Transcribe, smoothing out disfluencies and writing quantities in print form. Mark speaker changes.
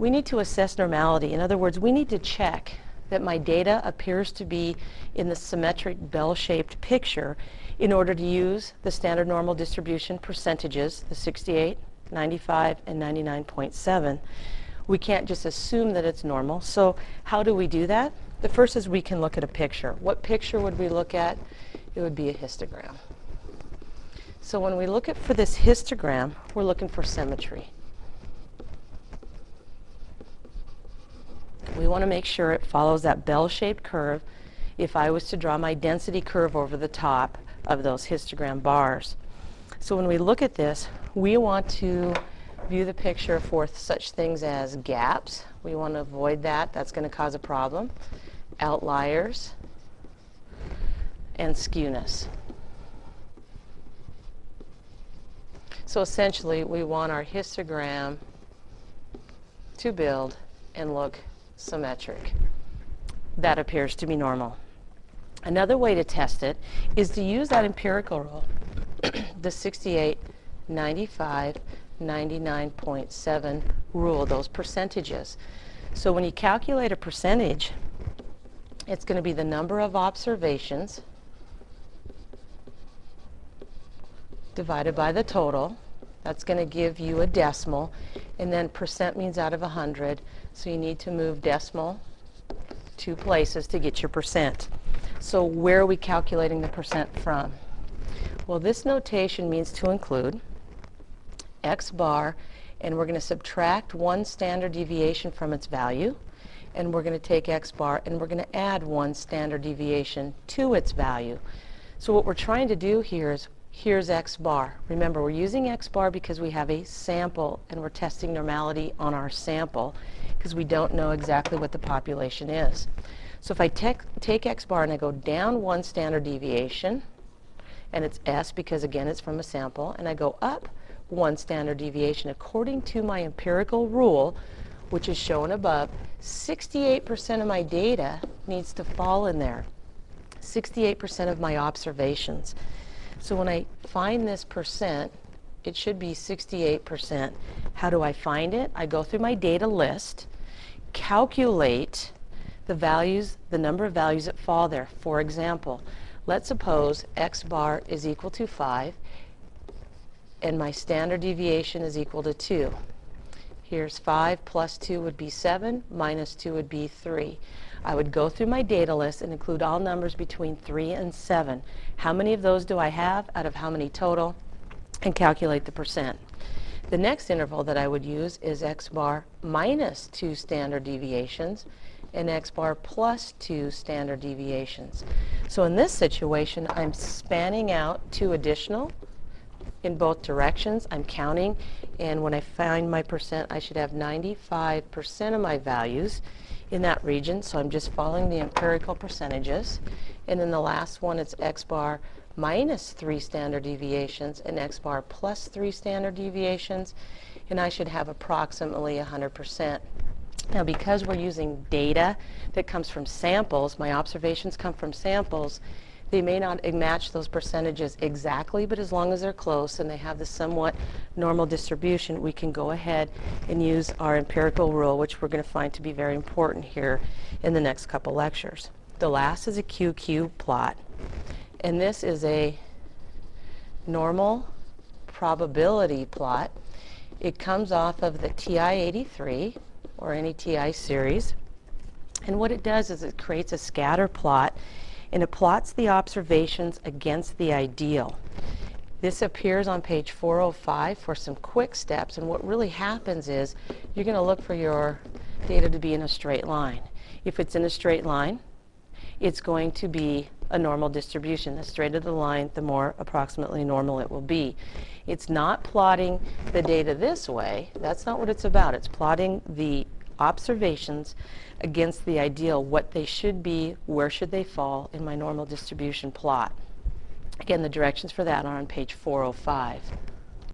Speaker 1: we need to assess normality. In other words, we need to check that my data appears to be in the symmetric bell-shaped picture in order to use the standard normal distribution percentages, the 68, 95, and 99.7. We can't just assume that it's normal. So how do we do that? The first is we can look at a picture. What picture would we look at? It would be a histogram. So when we look at for this histogram, we're looking for symmetry. We want to make sure it follows that bell-shaped curve if I was to draw my density curve over the top of those histogram bars. So when we look at this, we want to view the picture for such things as gaps. We want to avoid that. That's going to cause a problem. Outliers and skewness. So essentially, we want our histogram to build and look symmetric. That appears to be normal. Another way to test it is to use that empirical rule, the 68, 95, 99.7 rule, those percentages. So when you calculate a percentage, it's going to be the number of observations divided by the total. That's going to give you a decimal, and then percent means out of 100, so you need to move decimal 2 places to get your percent. So where are we calculating the percent from? Well, this notation means to include x bar, and we're going to subtract 1 standard deviation from its value, and we're going to take x bar and we're going to add 1 standard deviation to its value. So what we're trying to do here is, here's x bar. Remember, we're using x bar because we have a sample and we're testing normality on our sample because we don't know exactly what the population is. So if I take x bar and I go down 1 standard deviation, and it's s because again it's from a sample, and I go up 1 standard deviation according to my empirical rule, which is shown above, 68% of my data needs to fall in there. 68% of my observations. So when I find this percent, it should be 68%. How do I find it? I go through my data list, calculate the values, the number of values that fall there. For example, let's suppose x bar is equal to 5 and my standard deviation is equal to 2. Here's 5 plus 2 would be 7, minus 2 would be 3. I would go through my data list and include all numbers between 3 and 7. How many of those do I have out of how many total? And calculate the percent. The next interval that I would use is x bar minus 2 standard deviations and x bar plus 2 standard deviations. So in this situation, I'm spanning out 2 additional in both directions. I'm counting, and when I find my percent, I should have 95% of my values in that region, so I'm just following the empirical percentages. And then the last one, it's x bar minus 3 standard deviations and x bar plus 3 standard deviations, and I should have approximately 100%. Now, because we're using data that comes from samples, my observations come from samples, they may not match those percentages exactly, but as long as they're close and they have the somewhat normal distribution, we can go ahead and use our empirical rule, which we're going to find to be very important here in the next couple lectures. The last is a QQ plot, and this is a normal probability plot. It comes off of the TI-83 or any TI series, and what it does is it creates a scatter plot, and it plots the observations against the ideal. This appears on page 405 for some quick steps, and what really happens is you're going to look for your data to be in a straight line. If it's in a straight line, it's going to be a normal distribution. The straighter the line, the more approximately normal it will be. It's not plotting the data this way. That's not what it's about. It's plotting the observations against the ideal, what they should be, where should they fall in my normal distribution plot. Again, the directions for that are on page 405.